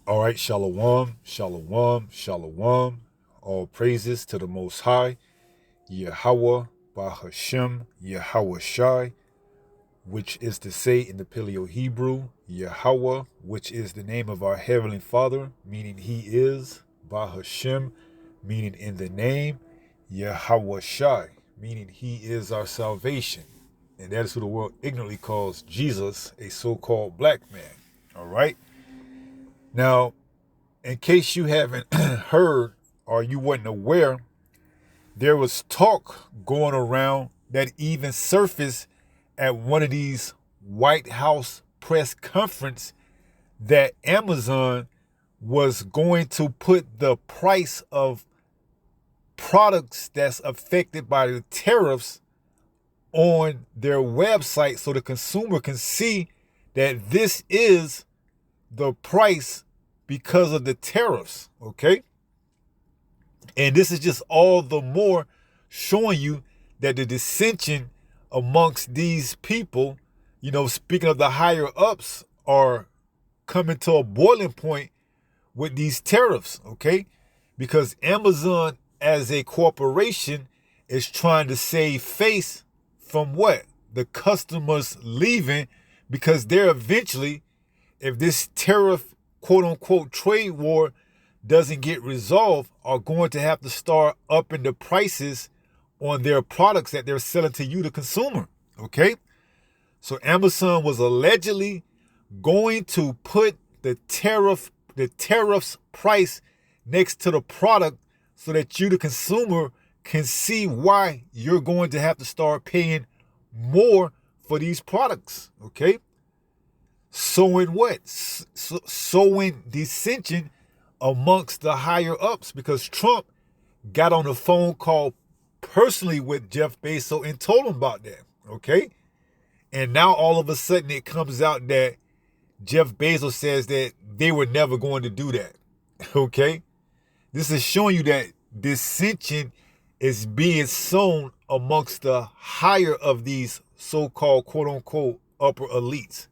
All right, shalom, shalom, shalom. All praises to the Most High, Yahweh, Bahashem, Yahweh Shai, which is to say in the Paleo Hebrew, Yahweh, which is the name of our Heavenly Father, meaning He is, Bahashem, meaning in the name, Yahweh Shai, meaning He is our salvation. And that is who the world ignorantly calls Jesus, a so-called black man. All right? Now, in case you haven't heard or you wasn't aware, there was talk going around that even surfaced at one of these White House press conference that Amazon was going to put the price of products that's affected by the tariffs on their website so the consumer can see that this is the price because of the tariffs, okay? And this is just all the more showing you that the dissension amongst these people, speaking of the higher ups, are coming to a boiling point with these tariffs, okay? Because Amazon as a corporation is trying to save face from what? The customers leaving, because they're eventually, if this tariff quote unquote trade war doesn't get resolved, are going to have to start upping the prices on their products that they're selling to you, the consumer. Okay? So Amazon was allegedly going to put the tariff's price next to the product so that you, the consumer, can see why you're going to have to start paying more for these products. Okay? Sowing what? Sowing dissension amongst the higher ups, because Trump got on a phone call personally with Jeff Bezos and told him about that, okay? And now all of a sudden it comes out that Jeff Bezos says that they were never going to do that, okay? This is showing you that dissension is being sown amongst the higher of these so-called quote-unquote upper elites.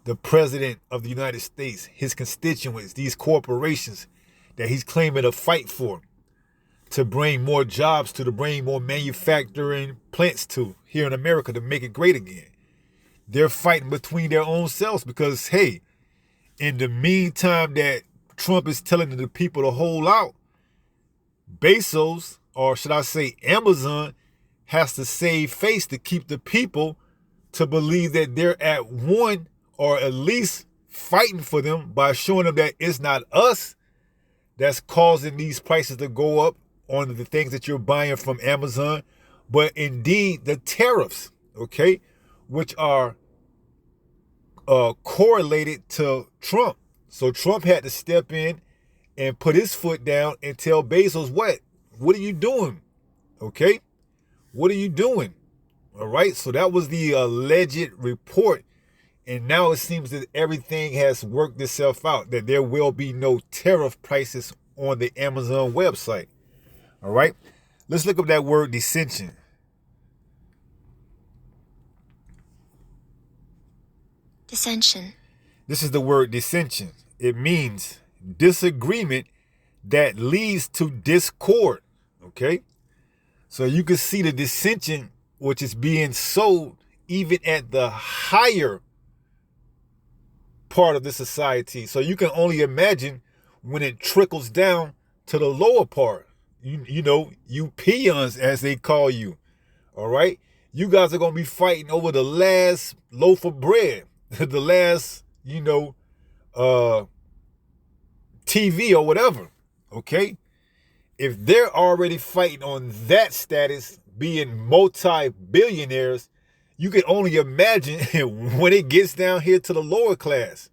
The president of the United States, his constituents, these corporations that he's claiming to fight for, to bring more jobs to bring more manufacturing plants to here in America to make it great again. They're fighting between their own selves because, hey, in the meantime that Trump is telling the people to hold out, Bezos, or should I say Amazon, has to save face to keep the people to believe that they're at one, or at least fighting for them by showing them that it's not us that's causing these prices to go up on the things that you're buying from Amazon, but indeed the tariffs, okay, which are correlated to Trump. So Trump had to step in and put his foot down and tell Bezos, what are you doing? Okay? What are you doing? All right? So that was the alleged report. And now it seems that everything has worked itself out, that there will be no tariff prices on the Amazon website. All right? Let's look up that word dissension. Dissension. This is the word dissension. It means disagreement that leads to discord. Okay? So you can see the dissension which is being sold even at the higher part of the society. So you can only imagine when it trickles down to the lower part. You peons, as they call you. All right? You guys are going to be fighting over the last loaf of bread, the last, TV or whatever. Okay? If they're already fighting on that status, being multi-billionaires, you can only imagine when it gets down here to the lower class.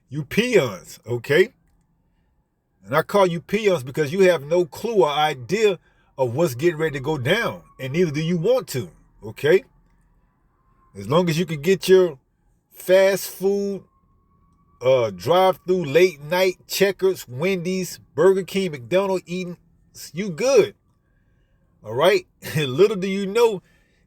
You peons, okay? And I call you peons because you have no clue or idea of what's getting ready to go down. And neither do you want to, okay? As long as you can get your fast food, drive-through, late night, Checkers, Wendy's, Burger King, McDonald's eating, you good. All right? Little do you know,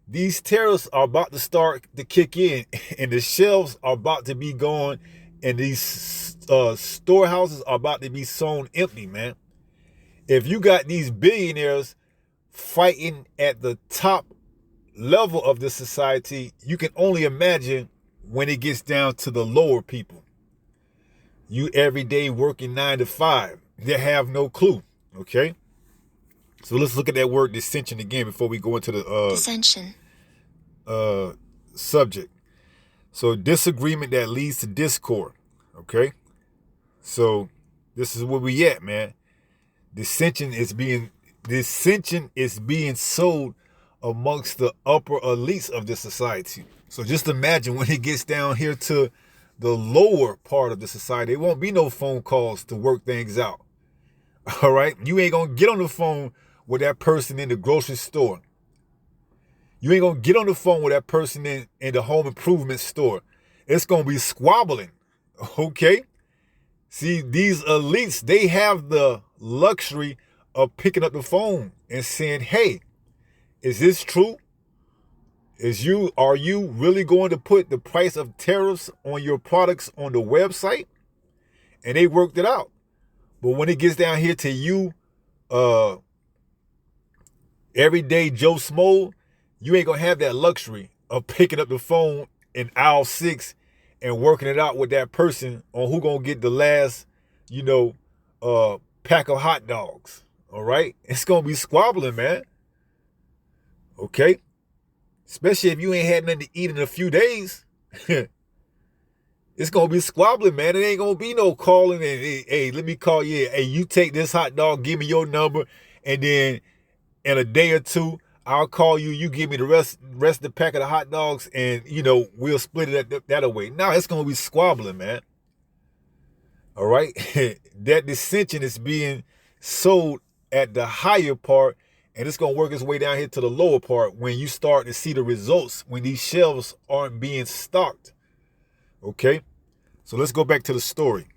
these tariffs are about to start to kick in, and the shelves are about to be gone and these storehouses are about to be sown empty, man. If you got these billionaires fighting at the top level of the society, you can only imagine when it gets down to the lower people. You every day working 9 to 5. They have no clue. Okay? So let's look at that word dissension again before we go into the dissension. Subject. So disagreement that leads to discord. Okay? So this is where we at, man. Dissension is being sold amongst the upper elites of the society. So just imagine when it gets down here to the lower part of the society, there won't be no phone calls to work things out. All right? You ain't going to get on the phone with that person in the grocery store. You ain't going to get on the phone with that person in the home improvement store. It's going to be squabbling. Okay? See, these elites, they have the luxury of picking up the phone and saying, hey, is this true? Are you really going to put the price of tariffs on your products on the website? And they worked it out. But when it gets down here to you, everyday Joe Smo, you ain't going to have that luxury of picking up the phone in aisle 6 and working it out with that person on who going to get the last, pack of hot dogs. All right? It's going to be squabbling, man. Okay? Especially if you ain't had nothing to eat in a few days. It's going to be squabbling, man. It ain't going to be no calling and, hey, let me call you. Hey, you take this hot dog, give me your number, and then in a day or two, I'll call you. You give me the rest of the pack of the hot dogs, and, we'll split it that away. Now, it's going to be squabbling, man. All right? That dissension is being sold at the higher part, and it's going to work its way down here to the lower part when you start to see the results when these shelves aren't being stocked. Okay? So let's go back to the story.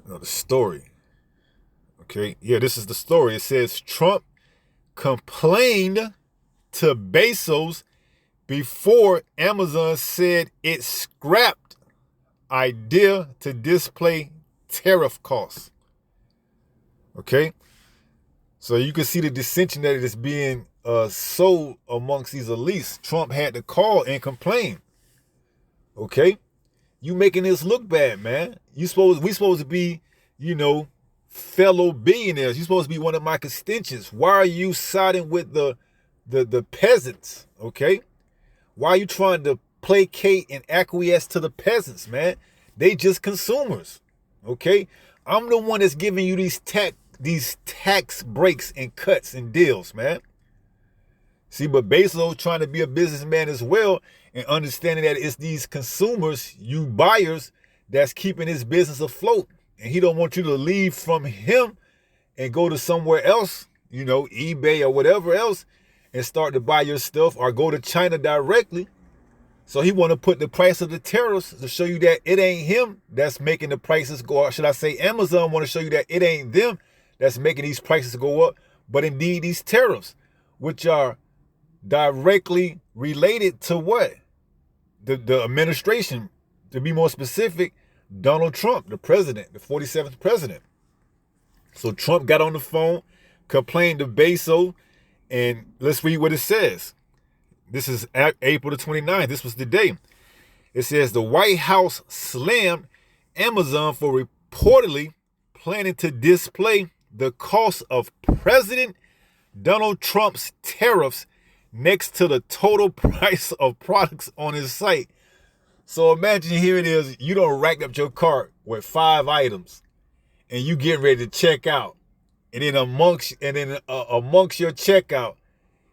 The story. Okay? Yeah, this is the story. It says Trump complained to Bezos before Amazon said it scrapped idea to display tariff costs. Okay? So you can see the dissension that is being sold amongst these elites. Trump had to call and complain. Okay? You making this look bad, man. We supposed to be, fellow billionaires. You supposed to be one of my constituents. Why are you siding with the peasants? Okay? Why are you trying to placate and acquiesce to the peasants, man? They just consumers. Okay? I'm the one that's giving you these tax breaks and cuts and deals, man. See, but Bezos trying to be a businessman as well and understanding that it's these consumers, you buyers, that's keeping his business afloat. And he don't want you to leave from him and go to somewhere else, eBay or whatever else, and start to buy your stuff or go to China directly. So he want to put the price of the tariffs to show you that it ain't him that's making the prices go up. Should I say Amazon want to show you that it ain't them that's making these prices go up, but indeed these tariffs, which are directly related to what? The administration, to be more specific, Donald Trump, the president, the 47th president. So Trump got on the phone, complained to Bezos, and let's read what it says. This is April the 29th. This was the day. It says the White House slammed Amazon for reportedly planning to display the cost of President Donald Trump's tariffs next to the total price of products on his site. So imagine here it is, you don't rack up your cart with 5 items and you get ready to check out. And then amongst your checkout,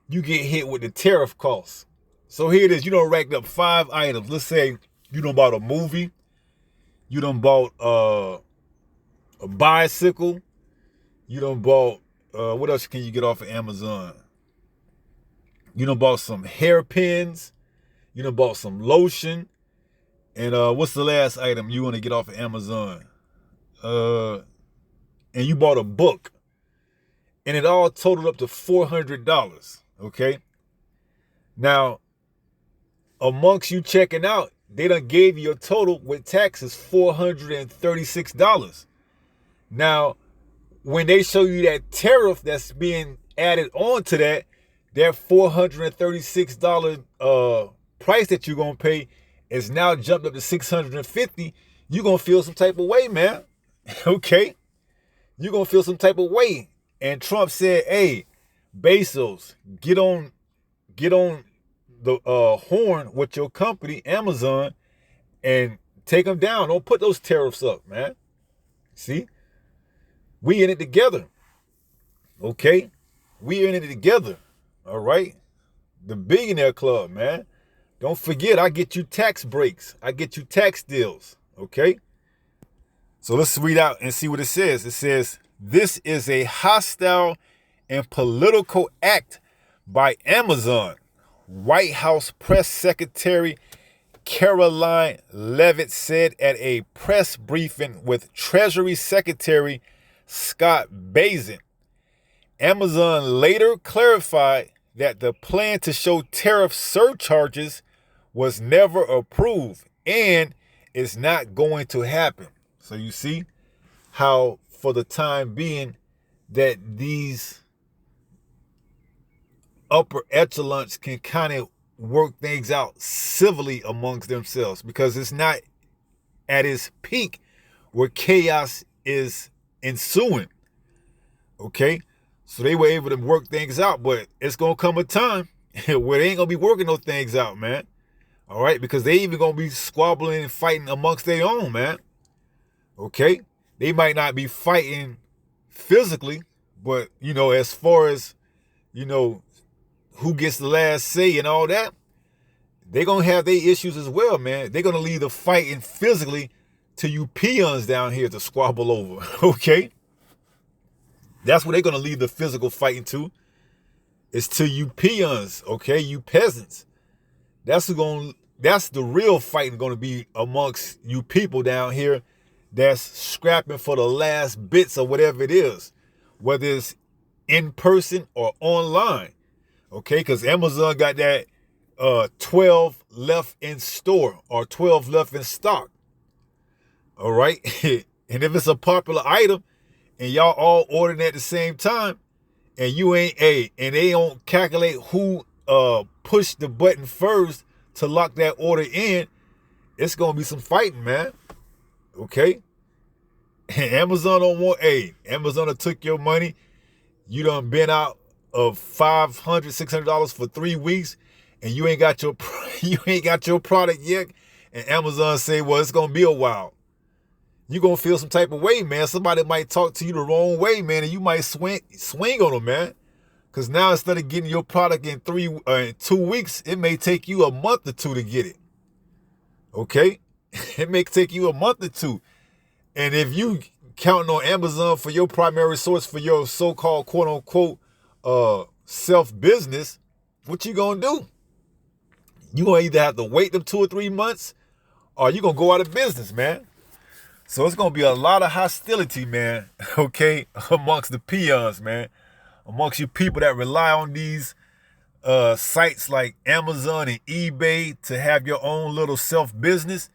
you get hit with the tariff costs. So here it is, you don't racked up 5 items. Let's say you done bought a movie, you done bought a bicycle, you done bought, what else can you get off of Amazon? You done bought some hairpins, you done bought some lotion, and what's the last item you want to get off of Amazon? And you bought a book, and it all totaled up to $400, okay? Now, amongst you checking out, they done gave you a total with taxes $436. Now, when they show you that tariff that's being added on to that $436 price that you're going to pay is now jumped up to $650, you're going to feel some type of way, man. Okay? You're going to feel some type of way. And Trump said, hey, Bezos, get on the horn with your company, Amazon, and take them down. Don't put those tariffs up, man. See? We in it together. Okay? We in it together. All right? The billionaire club, man. Don't forget, I get you tax breaks. I get you tax deals. Okay? So let's read out and see what it says. It says, this is a hostile and political act by Amazon. White House Press Secretary Caroline Leavitt said at a press briefing with Treasury Secretary Scott Bessent. Amazon later clarified that the plan to show tariff surcharges was never approved and is not going to happen. So you see how, for the time being, that these upper echelons can kind of work things out civilly amongst themselves, because it's not at its peak where chaos is ensuing. Okay? So they were able to work things out, but it's going to come a time where they ain't going to be working those things out, man. All right? Because they even going to be squabbling and fighting amongst their own, man. Okay? They might not be fighting physically, but, you know, as far as, you know, who gets the last say and all that, they're going to have their issues as well, man. They're going to leave the fighting physically to you peons down here to squabble over, okay? That's what they're going to leave the physical fighting to. It's to you peons, okay? You peasants. That's the real fighting going to be amongst you people down here that's scrapping for the last bits of whatever it is, whether it's in person or online, okay? Because Amazon got that 12 left in store or 12 left in stock, all right? And if it's a popular item and y'all all ordering at the same time, and you ain't and they don't calculate who pushed the button first to lock that order in, it's gonna be some fighting, man. Okay? Amazon don't want, Amazon done took your money. You done been out of $500, $600 for 3 weeks, and you ain't got your product yet. And Amazon say, well, it's gonna be a while. You're going to feel some type of way, man. Somebody might talk to you the wrong way, man, and you might swing on them, man. Because now instead of getting your product in 2 weeks, it may take you a month or two to get it. Okay? It may take you a month or two. And if you counting on Amazon for your primary source for your so-called quote-unquote self-business, what you going to do? You going to either have to wait them 2 or 3 months, or you going to go out of business, man. So it's going to be a lot of hostility, man, okay, amongst the peons, man, amongst you people that rely on these sites like Amazon and eBay to have your own little self-business.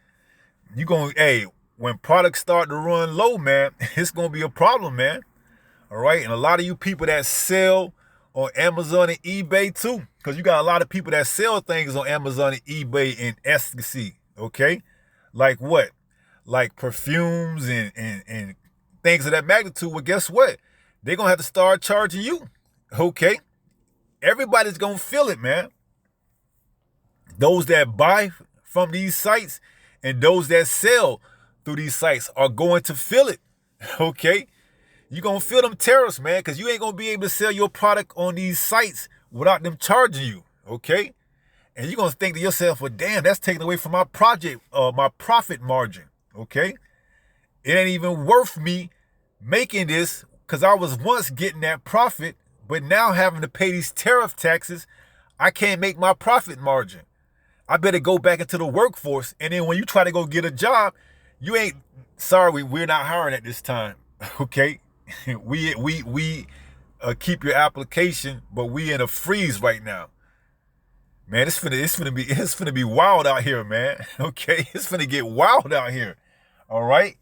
You're going to, when products start to run low, man, it's going to be a problem, man, all right? And a lot of you people that sell on Amazon and eBay, too, because you got a lot of people that sell things on Amazon and eBay and Etsy, okay? Like what? Like perfumes and things of that magnitude. Well, guess what? They're going to have to start charging you. Okay? Everybody's going to feel it, man. Those that buy from these sites and those that sell through these sites are going to feel it. Okay? You're going to feel them tariffs, man, because you ain't going to be able to sell your product on these sites without them charging you. Okay? And you're going to think to yourself, well, damn, that's taking away from my profit margin. Okay? It ain't even worth me making this because I was once getting that profit, but now having to pay these tariff taxes, I can't make my profit margin. I better go back into the workforce. And then when you try to go get a job, you ain't, sorry, we're not hiring at this time. Okay? We keep your application, but we in a freeze right now. Man, it's finna be wild out here, man. Okay, it's finna get wild out here. All right,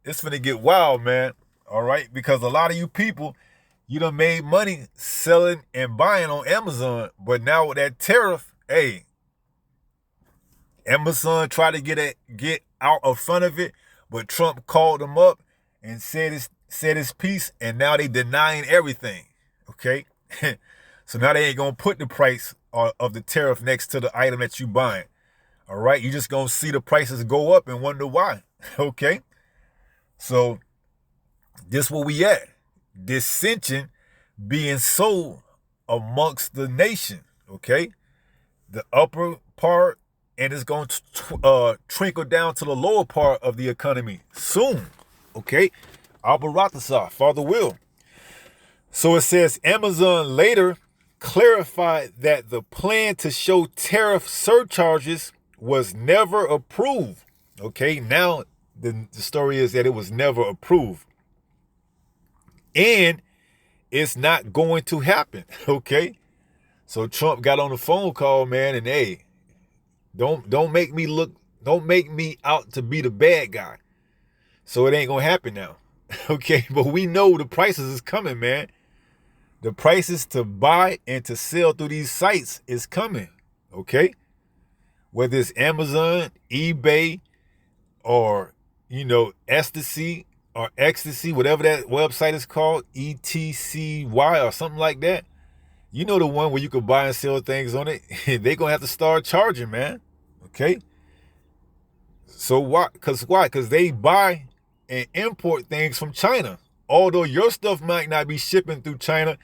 it's finna get wild, man. All right, because a lot of you people, you done made money selling and buying on Amazon, but now with that tariff, hey, Amazon tried to get out of front of it, but Trump called them up and said his piece, and now they denying everything. Okay, so now they ain't gonna put the price of the tariff next to the item that you buying. All right, you just gonna see the prices go up and wonder why. Okay, so this where we at. Dissension being sold amongst the nation. Okay, the upper part, and it's going to trickle down to the lower part of the economy soon. Okay, Albaratasa, Father Will. So it says Amazon later clarified that the plan to show tariff surcharges was never approved. Okay, now the story is that it was never approved. And it's not going to happen. Okay, so Trump got on the phone call, man, and hey, don't make me out to be the bad guy. So it ain't gonna happen now. Okay, but we know the prices is coming, man. The prices to buy and to sell through these sites is coming. Okay, whether it's Amazon, eBay, or Ecstasy or Ecstasy, whatever that website is called, ETCY or something like that. You know, the one where you can buy and sell things on it. They're gonna have to start charging, man. Okay. So why? Because they buy and import things from China. Although your stuff might not be shipping through China,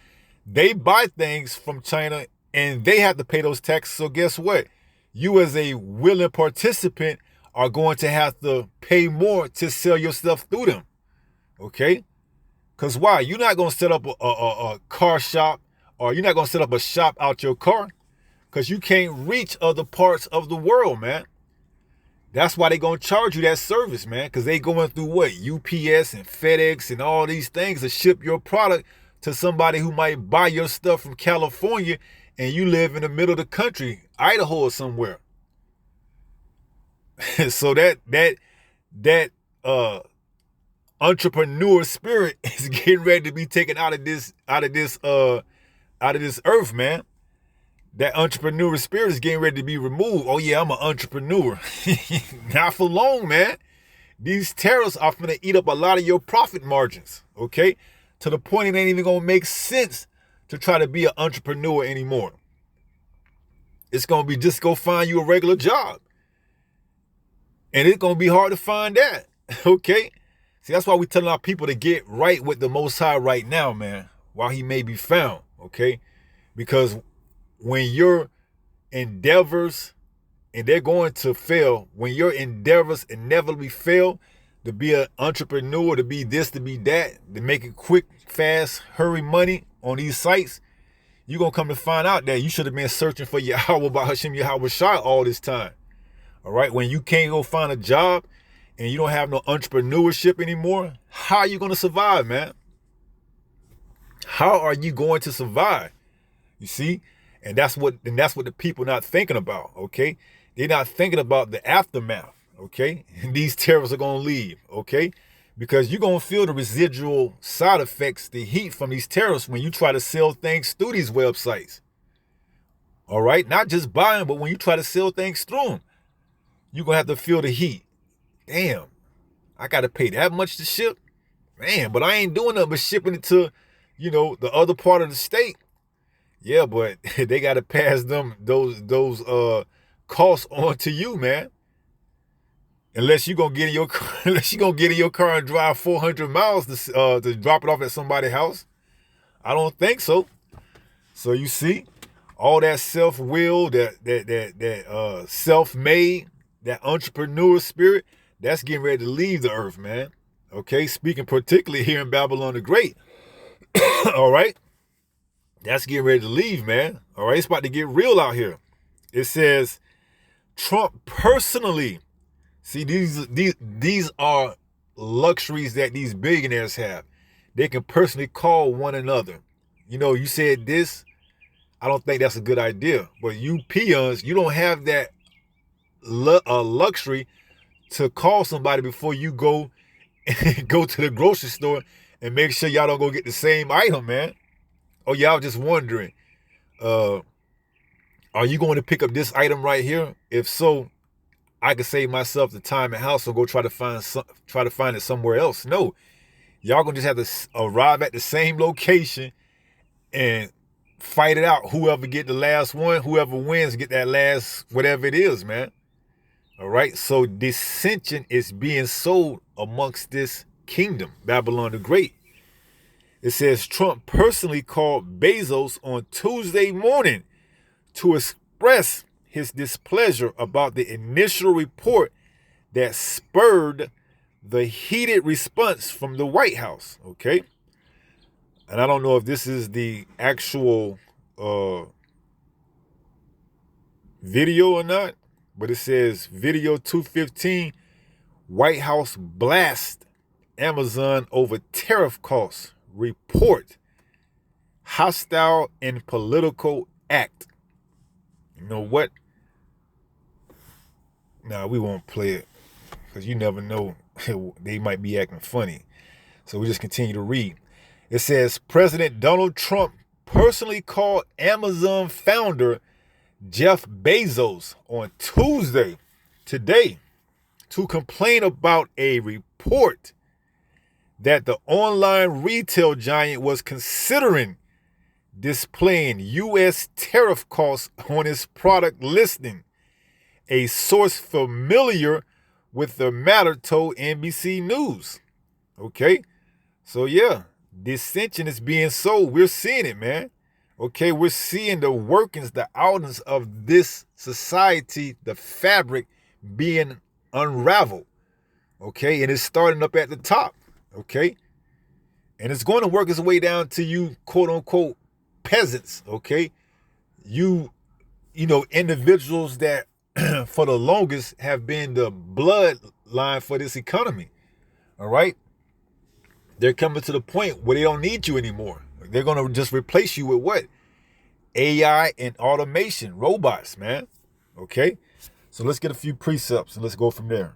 they buy things from China and they have to pay those taxes. So guess what? You as a willing participant are going to have to pay more to sell your stuff through them. Okay? Because why? You're not going to set up a car shop, or you're not going to set up a shop out your car, because you can't reach other parts of the world, man. That's why they're going to charge you that service, man, because they going through what? UPS and FedEx and all these things to ship your product to somebody who might buy your stuff from California and you live in the middle of the country, Idaho or somewhere. So that entrepreneur spirit is getting ready to be taken out of this earth, man. That entrepreneur spirit is getting ready to be removed. Oh yeah, I'm an entrepreneur. Not for long, man. These tariffs are going to eat up a lot of your profit margins, okay? To the point it ain't even going to make sense to try to be an entrepreneur anymore. It's going to be just go find you a regular job. And it's going to be hard to find that, okay? See, that's why we telling our people to get right with the Most High right now, man, while he may be found, okay? Because when your endeavors, and they're going to fail, when your endeavors inevitably fail, to be an entrepreneur, to be this, to be that, to make it quick, fast, hurry money on these sites, you're going to come to find out that you should have been searching for Yahweh Bahashim Yahweh Shai all this time. All right? When you can't go find a job and you don't have no entrepreneurship anymore, how are you going to survive, man? How are you going to survive? You see? And that's what the people not thinking about, okay? They're not thinking about the aftermath, okay? And these terrorists are going to leave, okay? Because you're going to feel the residual side effects, the heat from these terrorists when you try to sell things through these websites. All right? Not just buying, but when you try to sell things through them, you're going to have to feel the heat. Damn, I got to pay that much to ship? Man, but I ain't doing nothing but shipping it to, the other part of the state. Yeah, but they got to pass them those costs on to you, man. Unless you're gonna get in your car, and drive 400 miles to drop it off at somebody's house. I don't think so. So you see, all that self-will, that self-made, that entrepreneur spirit, that's getting ready to leave the earth, man. Okay, speaking particularly here in Babylon the Great. All right. That's getting ready to leave, man. All right, it's about to get real out here. It says, Trump personally, see, these are luxuries that these billionaires have. They can personally call one another. You said this, I don't think that's a good idea. But you peons, you don't have that luxury to call somebody before you go go to the grocery store and make sure y'all don't go get the same item, man. Oh, y'all just wondering, are you going to pick up this item right here? If so, I could save myself the time and house and go try to find it somewhere else. No, y'all gonna just have to arrive at the same location and fight it out. Whoever get the last one, whoever wins get that last whatever it is, man. All right, so dissension is being sold amongst this kingdom, Babylon the Great. It says Trump personally called Bezos on Tuesday morning to express his displeasure about the initial report that spurred the heated response from the White House, okay? And I don't know if this is the actual video or not, but it says video 215, White House blast Amazon over tariff costs, report hostile and political act. You know what? Nah, we won't play it because you never know. They might be acting funny. So we just continue to read. It says President Donald Trump personally called Amazon founder Jeff Bezos on Tuesday, today, to complain about a report that the online retail giant was considering displaying U.S. tariff costs on its product listing. A source familiar with the matter told NBC News. Okay, so yeah, dissension is being sold. We're seeing it, man. Okay, we're seeing the workings, the outings of this society, the fabric being unraveled. Okay, and it's starting up at the top. Okay, and it's going to work its way down to you, quote unquote, peasants. Okay, you know, individuals that for the longest have been the bloodline for this economy. All right, they're coming to the point where they don't need you anymore. They're going to just replace you with what? AI and automation, robots, man. Okay? So let's get a few precepts and let's go from there.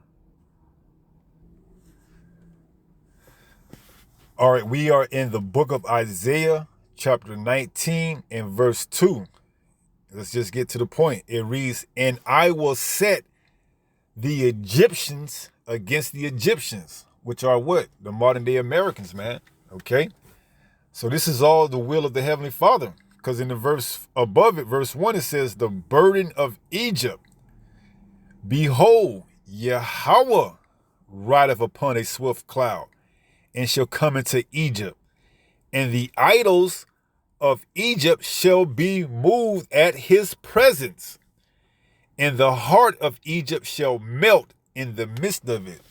All right, we are in the book of Isaiah, chapter 19 and verse 2. Let's just get to the point. It reads, "And I will set the Egyptians against the Egyptians," which are what? The modern day Americans, man. Okay? So this is all the will of the Heavenly Father. Because in the verse above it, verse 1, it says, "The burden of Egypt. Behold, Yahweh rideth upon a swift cloud, and shall come into Egypt. And the idols of Egypt shall be moved at his presence. And the heart of Egypt shall melt in the midst of it."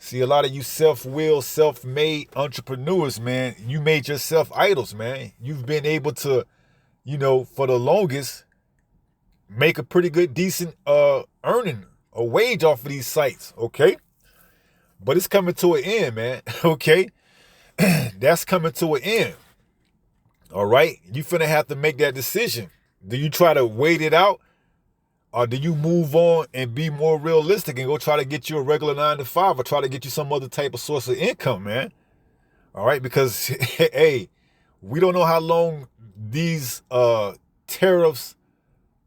See, a lot of you self-willed, self-made entrepreneurs, man, you made yourself idols, man. You've been able to, you know, for the longest, make a pretty good, decent earning, a wage off of these sites, okay? But it's coming to an end, man, okay? That's coming to an end, all right? You finna have to make that decision. Do you try to wait it out? Or do you move on and be more realistic and go try to get you a regular 9-to-5 or try to get you some other type of source of income, man? All right, because, hey, we don't know how long these tariffs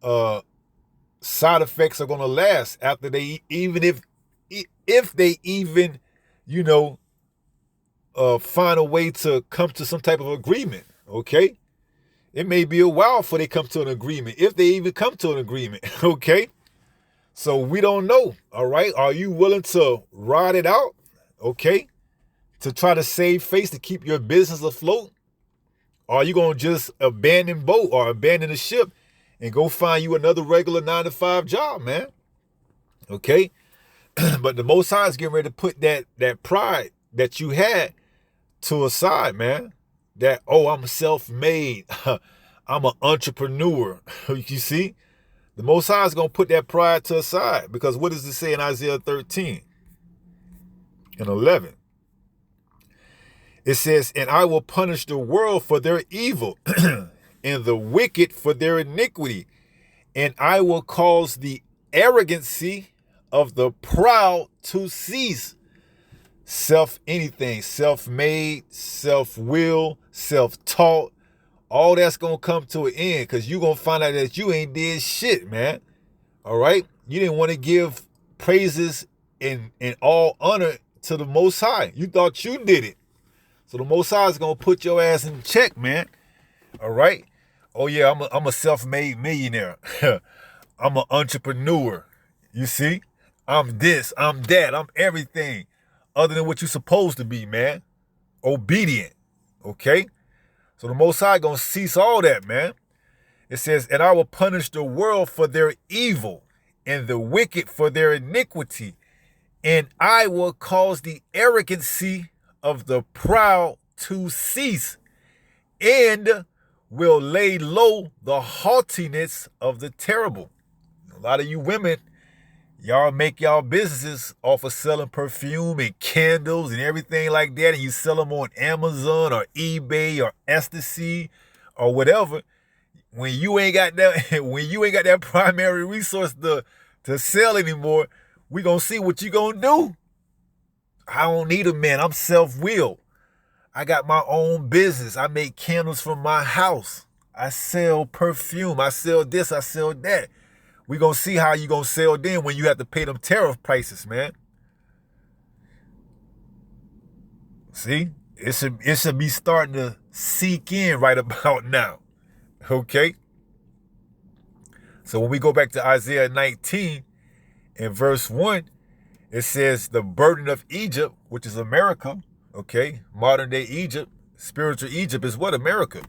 side effects are going to last after they, even if they even, you know, find a way to come to some type of agreement, okay? It may be a while before they come to an agreement, if they even come to an agreement, okay? So we don't know, all right? Are you willing to ride it out, okay? To try to save face, to keep your business afloat? Or are you going to just abandon boat or abandon the ship and go find you another regular 9-to-5 job, man? Okay? But the Most High is getting ready to put that pride that you had to a side, man. That, oh, I'm self-made. I'm an entrepreneur. You see? The Most High is going to put that pride to a side. Because what does it say in Isaiah 13 and 11? It says, "And I will punish the world for their evil and the wicked for their iniquity. And I will cause the arrogancy of the proud to cease. Anything, self-made, self-will, self-taught, all that's going to come to an end because you're going to find out that you ain't did shit, man. All right? You didn't want to give praises and all honor to the Most High. You thought you did it. So the Most High is going to put your ass in check, man. All right? Oh, yeah, I'm a self-made millionaire. I'm an entrepreneur. You see? I'm this, I'm that, I'm everything other than what you're supposed to be, man. Obedient. Okay? So the Most High going to cease all that, man. It says, and I will punish the world for their evil and the wicked for their iniquity. And I will cause the arrogancy of the proud to cease, and will lay low the haughtiness of the terrible. A lot of you women, y'all make y'all businesses off of selling perfume and candles and everything like that, and you sell them on Amazon or eBay or Ecstasy or whatever. When you ain't got that primary resource to sell anymore, we gonna see what you gonna do. I don't need a man. I'm self-willed. I got my own business. I make candles from my house. I sell perfume. I sell this. I sell that. We gonna see how you gonna sell then when you have to pay them tariff prices, man. See, it should be starting to sink in right about now. Okay. So when we go back to Isaiah 19 and verse 1, it says the burden of Egypt, which is America, okay, modern day Egypt, spiritual Egypt is what? America.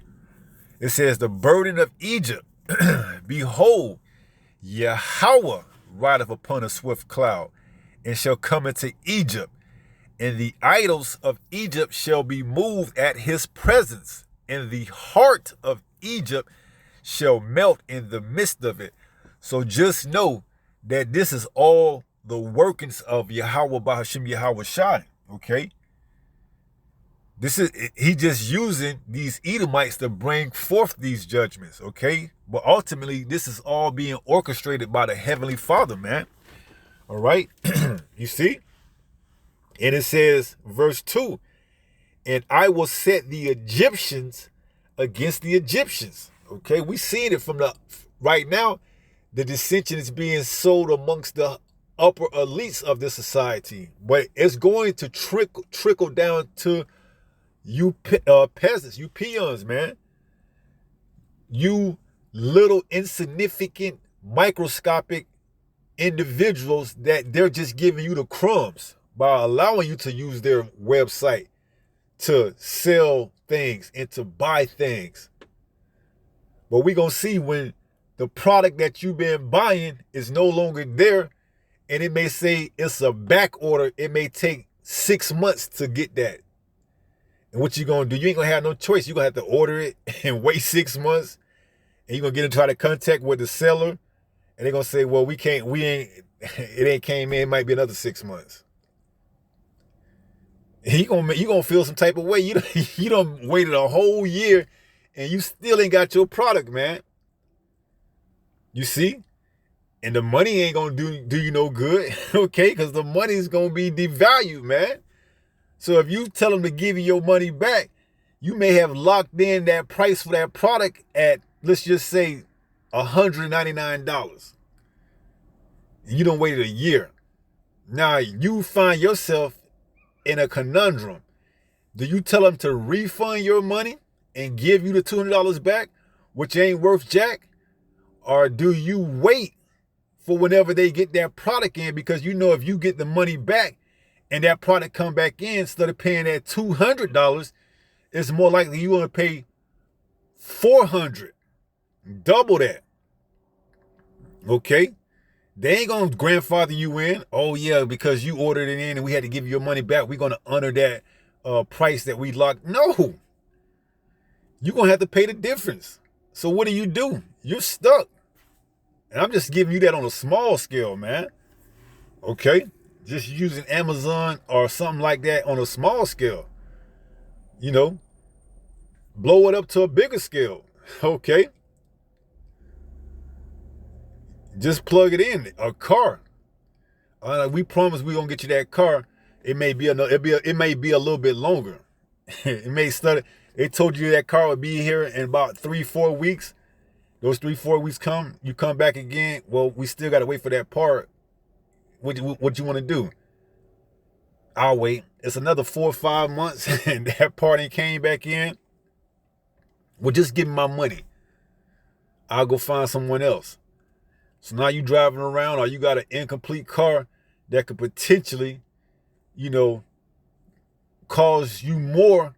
It says the burden of Egypt, behold, Yahweh rideth upon a swift cloud, and shall come into Egypt, and the idols of Egypt shall be moved at his presence, and the heart of Egypt shall melt in the midst of it. So just know that this is all the workings of Yahweh Bahashim Yahweh Shai, okay? He just using these Edomites to bring forth these judgments, okay? But ultimately, this is all being orchestrated by the Heavenly Father, man. All right? You see? And it says, verse 2, and I will set the Egyptians against the Egyptians. Okay? We seeing it from right now, the dissension is being sowed amongst the upper elites of this society. But it's going to trickle down to you peasants, you peons, man. You little insignificant, microscopic individuals that they're just giving you the crumbs by allowing you to use their website to sell things and to buy things. But we're going to see when the product that you've been buying is no longer there, and it may say it's a back order. It may take 6 months to get that. And what you going to do? You ain't going to have no choice. You're going to have to order it and wait 6 months. And you're going to get into try to contact with the seller. And they're going to say, well, it ain't came in. It might be another 6 months. And you're going to feel some type of way. You done waited a whole year and you still ain't got your product, man. You see? And the money ain't going to do you no good, okay? Because the money is going to be devalued, man. So if you tell them to give you your money back, you may have locked in that price for that product at, let's just say, $199. And you done waited a year. Now you find yourself in a conundrum. Do you tell them to refund your money and give you the $200 back, which ain't worth jack? Or do you wait for whenever they get that product in? Because you know if you get the money back and that product come back in, instead of paying that $200, it's more likely you want to pay $400, double that. Okay? They ain't going to grandfather you in. Oh, yeah, because you ordered it in and we had to give you your money back, we're going to honor that price that we locked. No. You're going to have to pay the difference. So what do? You're stuck. And I'm just giving you that on a small scale, man. Okay? Just using Amazon or something like that on a small scale. You know? Blow it up to a bigger scale. Okay? Just plug it in. A car. We promise we're gonna get you that car. It may be it may be a little bit longer. It may start. They told you that car would be here in about 3-4 weeks. Those 3-4 weeks come, you come back again. Well, we still gotta wait for that part. What you want to do? I'll wait. It's another 4 or 5 months, and that part ain't came back in. Well, just give me my money. I'll go find someone else. So now you driving around, or you got an incomplete car that could potentially, cause you more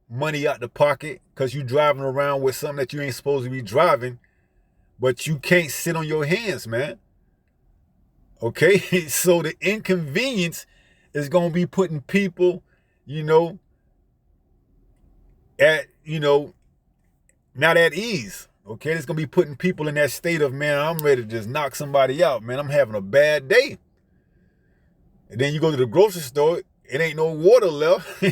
money out the pocket because you driving around with something that you ain't supposed to be driving, but you can't sit on your hands, man. Okay? So the inconvenience is going to be putting people, at, not at ease. Okay? It's going to be putting people in that state of, man, I'm ready to just knock somebody out, man. I'm having a bad day. And then you go to the grocery store, it ain't no water left.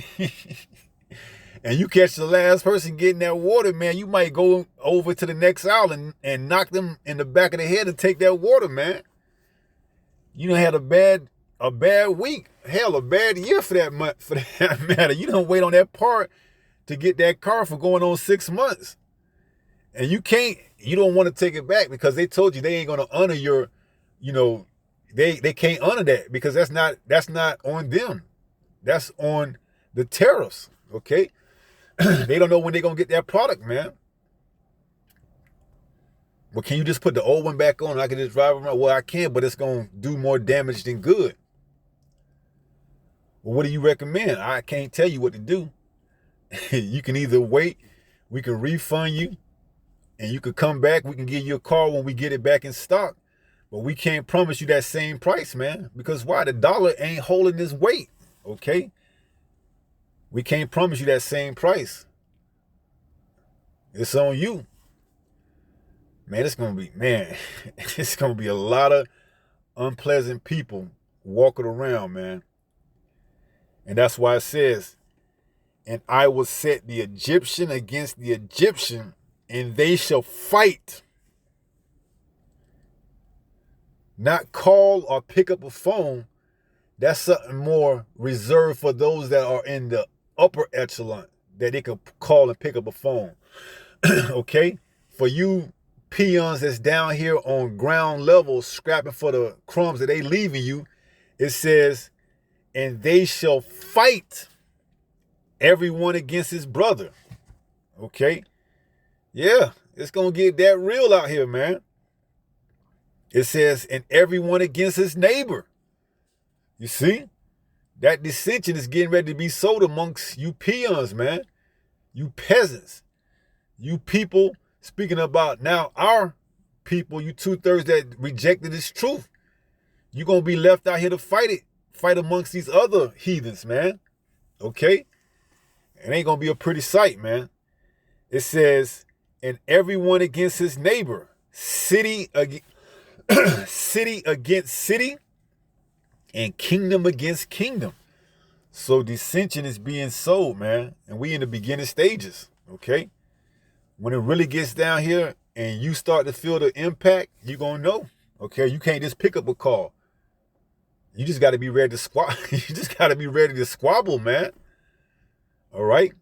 And you catch the last person getting that water, man, you might go over to the next aisle and knock them in the back of the head and take that water, man. You done had a bad week. Hell, a bad year for that matter. You don't wait on that part to get that car for going on 6 months. And you don't want to take it back because they told you they ain't going to honor your, they can't honor that because that's not on them. That's on the tariffs, okay? They don't know when they're going to get that product, man. Well, can you just put the old one back on and I can just drive around? Well, I can, but it's going to do more damage than good. Well, what do you recommend? I can't tell you what to do. You can either wait, we can refund you, and you could come back. We can give you a car when we get it back in stock. But we can't promise you that same price, man. Because why? The dollar ain't holding its weight, okay? We can't promise you that same price. It's on you. Man, it's going to be a lot of unpleasant people walking around, man. And that's why it says, and I will set the Egyptian against the Egyptian, and they shall fight. Not call or pick up a phone. That's something more reserved for those that are in the upper echelon, that they can call and pick up a phone. Okay? For you peons that's down here on ground level scrapping for the crumbs that they leaving you, it says, and they shall fight everyone against his brother. Okay? Yeah, it's going to get that real out here, man. It says, and everyone against his neighbor. You see? That dissension is getting ready to be sowed amongst you peons, man. You peasants. You people, speaking about now our people, you 2/3 that rejected this truth. You're going to be left out here to fight amongst these other heathens, man. Okay? It ain't going to be a pretty sight, man. It says, and everyone against his neighbor, city against city, and kingdom against kingdom. So dissension is being sowed, man. And we in the beginning stages, okay? When it really gets down here and you start to feel the impact, you're going to know, okay? You can't just pick up a call. You just got to be ready to squabble. You just got to be ready to squabble, man. All right?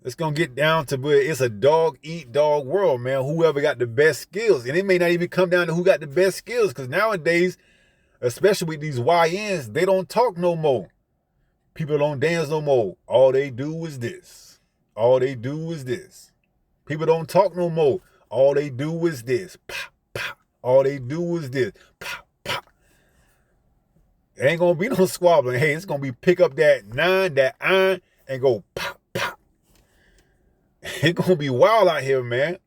It's going to get down to where it's a dog-eat-dog world, man. Whoever got the best skills. And it may not even come down to who got the best skills, because nowadays, especially with these YNs, they don't talk no more. People don't dance no more. All they do is this. All they do is this. People don't talk no more. All they do is this. Pop, pop. All they do is this. Pop, pop. There ain't going to be no squabbling. Hey, it's going to be pick up that 9, that iron, and go pop, pop. It's going to be wild out here, man.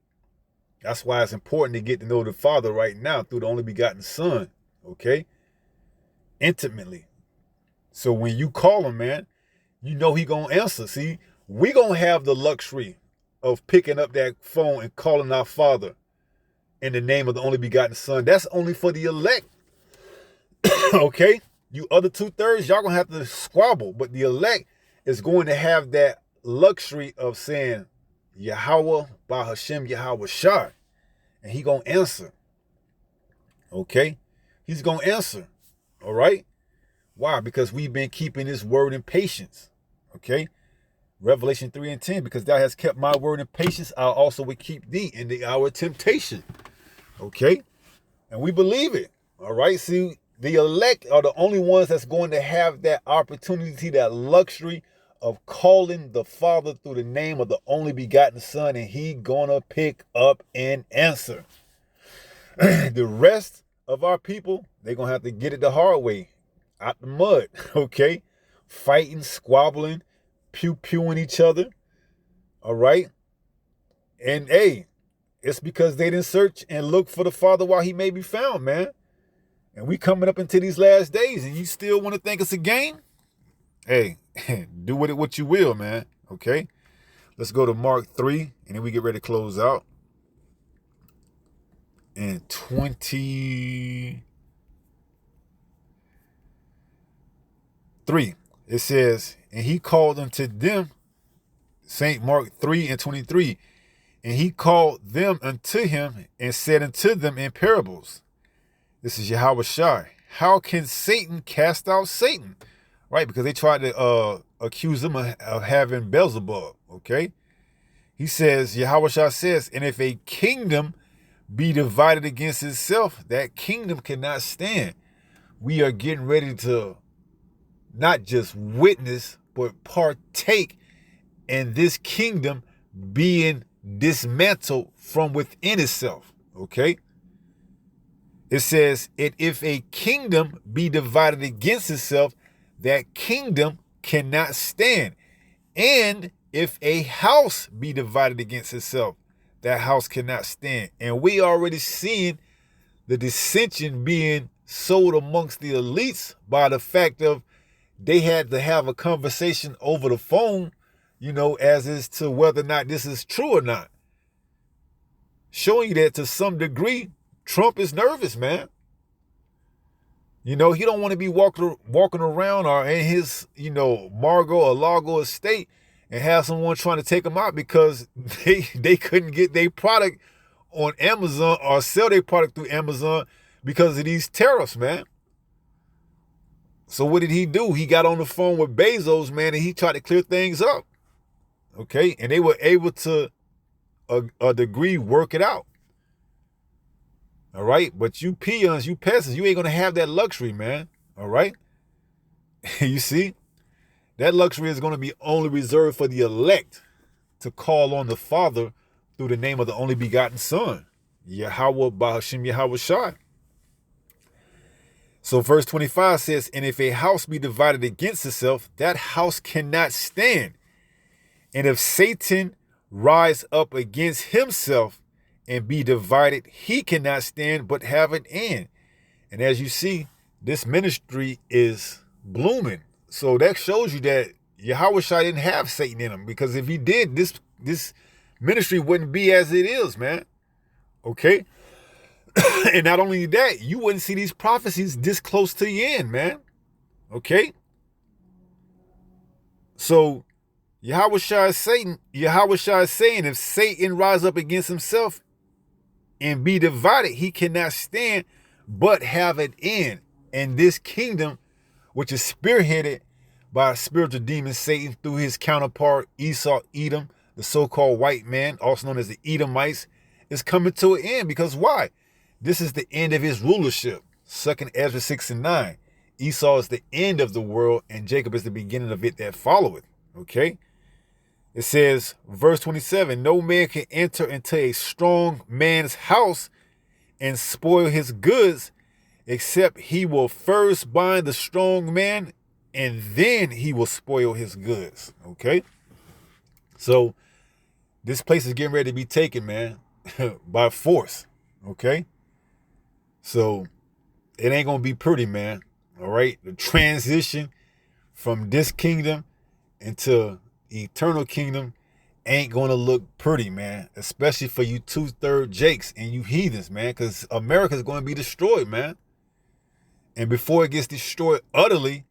That's why it's important to get to know the Father right now through the only begotten Son. Okay? Intimately. So when you call him, man, you know he going to answer. See, we going to have the luxury of picking up that phone and calling our Father in the name of the only begotten Son. That's only for the elect. Okay? You other 2/3, y'all going to have to squabble. But the elect is going to have that luxury of saying, Yahweh by Hashem Yahweh Shai. And he gonna answer. Okay? He's gonna answer. All right? Why? Because we've been keeping his word in patience. Okay? Revelation 3 and 10, because thou hast kept my word in patience, I also will keep thee in the hour of temptation. Okay? And we believe it. All right? See, the elect are the only ones that's going to have that opportunity, that luxury of calling the Father through the name of the only begotten Son, and he gonna pick up and answer. The rest of our people, they're gonna have to get it the hard way, out the mud, okay? Fighting, squabbling, pew-pewing each other, all right? And hey, it's because they didn't search and look for the Father while he may be found, man. And we coming up into these last days, and you still want to think it's a game? Hey, do with it what you will, man. Okay? Let's go to Mark 3, and then we get ready to close out. And 23, it says, and he called unto them, St. Mark 3 and 23, and he called them unto him and said unto them in parables. This is Yahweh Shai. How can Satan cast out Satan? Right, because they tried to accuse him of having Beelzebub, okay? He says, Yahweh Shai says, and if a kingdom be divided against itself, that kingdom cannot stand. We are getting ready to not just witness, but partake in this kingdom being dismantled from within itself, okay? It says, and if a kingdom be divided against itself, that kingdom cannot stand. And if a house be divided against itself, that house cannot stand. And we already seeing the dissension being sowed amongst the elites by the fact of they had to have a conversation over the phone, as to whether or not this is true or not. Showing you that to some degree, Trump is nervous, man. He don't want to be walking around or in his, Mar-a-Lago estate and have someone trying to take him out because they couldn't get their product on Amazon or sell their product through Amazon because of these tariffs, man. So what did he do? He got on the phone with Bezos, man, and he tried to clear things up. Okay? And they were able to, a degree, work it out. All right? But you peons, you peasants, you ain't going to have that luxury, man. All right? You see? That luxury is going to be only reserved for the elect to call on the Father through the name of the only begotten Son, Yahweh Bahashim Yahweh Shai. So verse 25 says, and if a house be divided against itself, that house cannot stand. And if Satan rise up against himself and be divided, he cannot stand but have an end. And as you see, this ministry is blooming. So that shows you that Yahweh Shai didn't have Satan in him, because if he did, this ministry wouldn't be as it is, man. Okay? And not only that, you wouldn't see these prophecies this close to the end, man. Okay? So Yahweh Shai is saying, if Satan rise up against himself and be divided, he cannot stand but have an end. And this kingdom, which is spearheaded by spiritual demon Satan through his counterpart Esau, Edom, the so-called white man, also known as the Edomites, is coming to an end. Because why? This is the end of his rulership. 2nd Ezra 6 and 9. Esau is the end of the world, and Jacob is the beginning of it that followeth. Okay? It says, verse 27, no man can enter into a strong man's house and spoil his goods, except he will first bind the strong man, and then he will spoil his goods. Okay? So this place is getting ready to be taken, man, by force. Okay? So it ain't going to be pretty, man. All right? The transition from this kingdom into eternal kingdom ain't going to look pretty, man. Especially for you 2/3 Jakes and you heathens, man. Because America's going to be destroyed, man. And before it gets destroyed utterly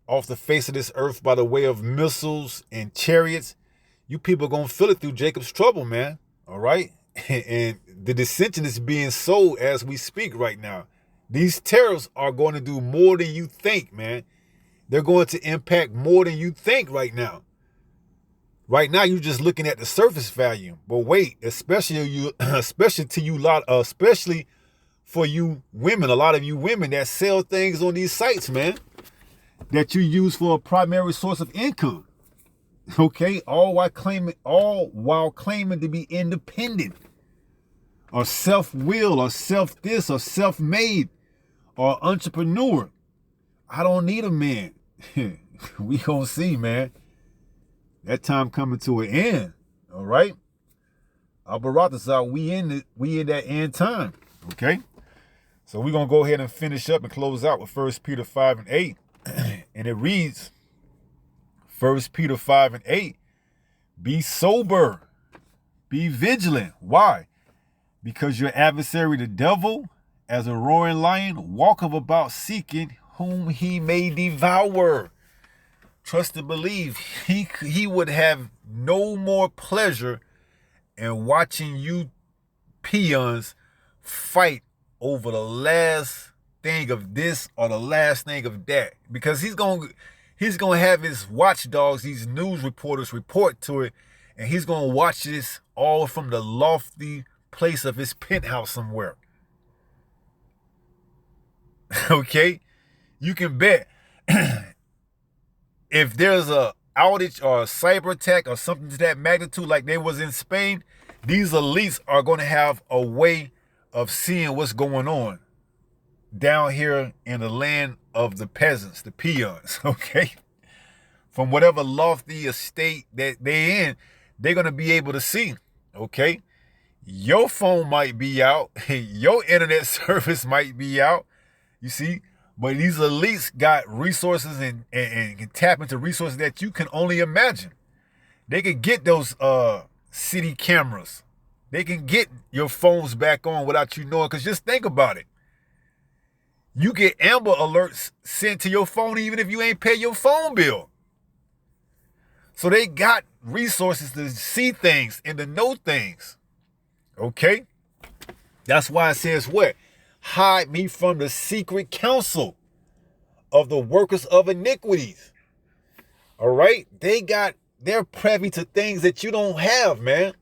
off the face of this earth by the way of missiles and chariots, You people are going to feel it through Jacob's trouble, man. All right? And the dissension is being sold as we speak right now. These tariffs are going to do more than you think, man. They're going to impact more than you think right now. Right now, you're just looking at the surface value. But wait, especially for you women, a lot of you women that sell things on these sites, man, that you use for a primary source of income. Okay, all while claiming to be independent, or self-willed, or self-this, or self-made, or entrepreneur. I don't need a man. We gonna see, man. That time coming to an end. All right. Al-Baratazah, we in that end time. Okay. So we're gonna go ahead and finish up and close out with 1 Peter 5 and 8. And it reads, 1 Peter 5 and 8, be sober, be vigilant. Why? Because your adversary, the devil, as a roaring lion, walketh about seeking whom he may devour. Trust and believe, he would have no more pleasure in watching you peons fight over the last thing of this or the last thing of that, because he's gonna have his watchdogs, these news reporters, report to it, and he's gonna watch this all from the lofty place of his penthouse somewhere. Okay, you can bet if there's a outage or a cyber attack or something to that magnitude like there was in Spain, these elites are going to have a way of seeing what's going on down here in the land of the peasants, the peons, okay? From whatever lofty estate that they're in, they're going to be able to see, okay? Your phone might be out. Your internet service might be out, you see? But these elites got resources and can tap into resources that you can only imagine. They can get those city cameras. They can get your phones back on without you knowing. Because just think about it. You get Amber Alerts sent to your phone even if you ain't pay your phone bill. So they got resources to see things and to know things. Okay? That's why it says what? Hide me from the secret counsel of the workers of iniquities. All right? They're privy to things that you don't have, man.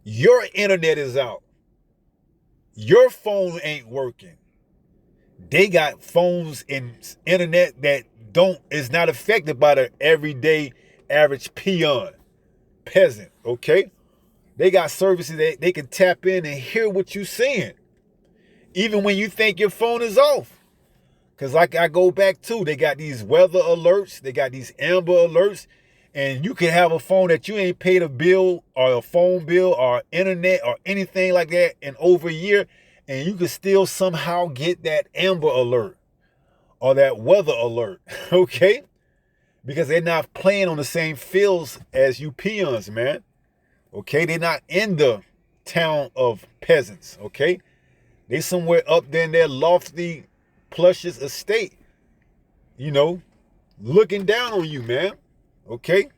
Your internet is out. Your phone ain't working. They got phones and internet that is not affected by the everyday average peasant, okay? They got services that they can tap in and hear what you're saying, even when you think your phone is off. Because like I go back to, they got these weather alerts, they got these Amber Alerts, and you can have a phone that you ain't paid a bill or a phone bill or internet or anything like that in over a year, and you can still somehow get that Amber Alert or that weather alert, okay? Because they're not playing on the same fields as you peons, man. Okay, they're not in the town of peasants, okay? They somewhere up there in their lofty, plushious estate, you know, looking down on you, man. Okay?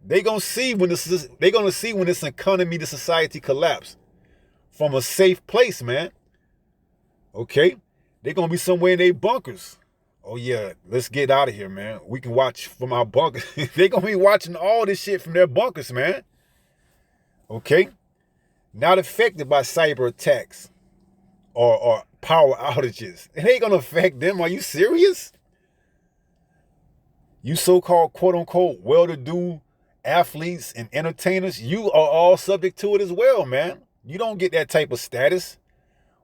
They're gonna see when this economy, the society collapse from a safe place, man. Okay? They're gonna be somewhere in their bunkers. Oh yeah, let's get out of here, man. We can watch from our bunkers. They're gonna be watching all this shit from their bunkers, man. Okay? Not affected by cyber attacks or power outages. It ain't gonna affect them. Are you serious? You so-called quote-unquote well-to-do athletes and entertainers, you are all subject to it as well, man. You don't get that type of status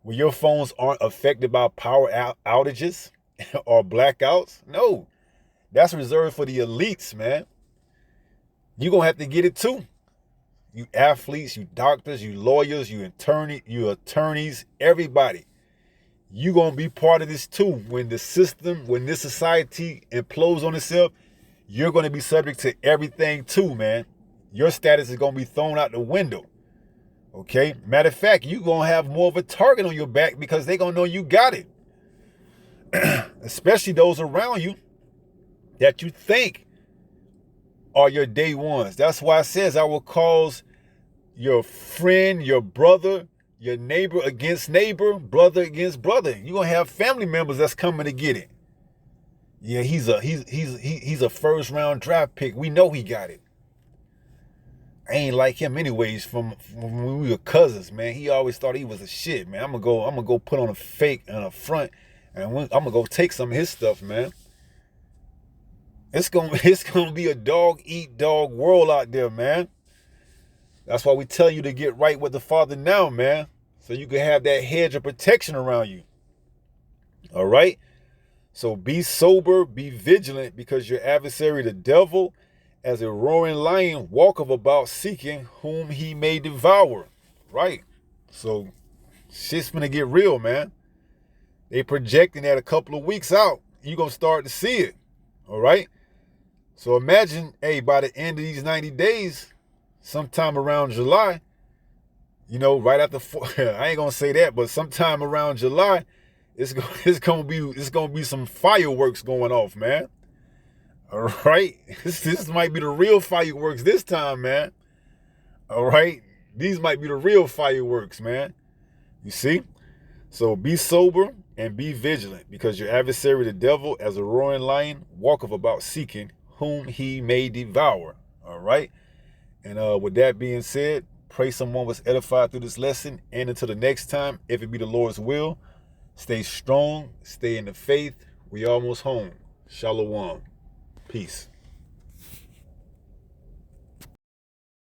where your phones aren't affected by power outages or blackouts. No, that's reserved for the elites, man. You're going to have to get it too. You athletes, you doctors, you lawyers, you attorneys, everybody. You're going to be part of this too. When this society implodes on itself, you're going to be subject to everything too, man. Your status is going to be thrown out the window. Okay? Matter of fact, you're going to have more of a target on your back because they're going to know you got it. Especially those around you that you think are your day ones. That's why it says I will cause your friend, your brother, your neighbor against neighbor, brother against brother. You're gonna have family members that's coming to get it. Yeah, he's a first round draft pick. We know he got it. I ain't like him anyways from when we were cousins, man. He always thought he was a shit, man. I'm gonna go put on a fake and a front, and I'm gonna go take some of his stuff, man. It's gonna be a dog eat dog world out there, man. That's why we tell you to get right with the Father now, man, so you can have that hedge of protection around you. All right? So be sober, be vigilant, because your adversary, the devil, as a roaring lion, walketh about seeking whom he may devour. Right? So shit's gonna get real, man. They projecting that a couple of weeks out, you're gonna start to see it. All right? So imagine, hey, by the end of these 90 days, sometime around July, right after, I ain't gonna say that, but sometime around July, it's gonna be some fireworks going off, man. All right, this might be the real fireworks this time, man. All right, these might be the real fireworks, man. You see? So be sober and be vigilant, because your adversary, the devil, as a roaring lion, walketh about seeking whom he may devour. All right. And with that being said, pray someone was edified through this lesson. And until the next time, if it be the Lord's will, stay strong, stay in the faith. We almost home. Shalom. Peace.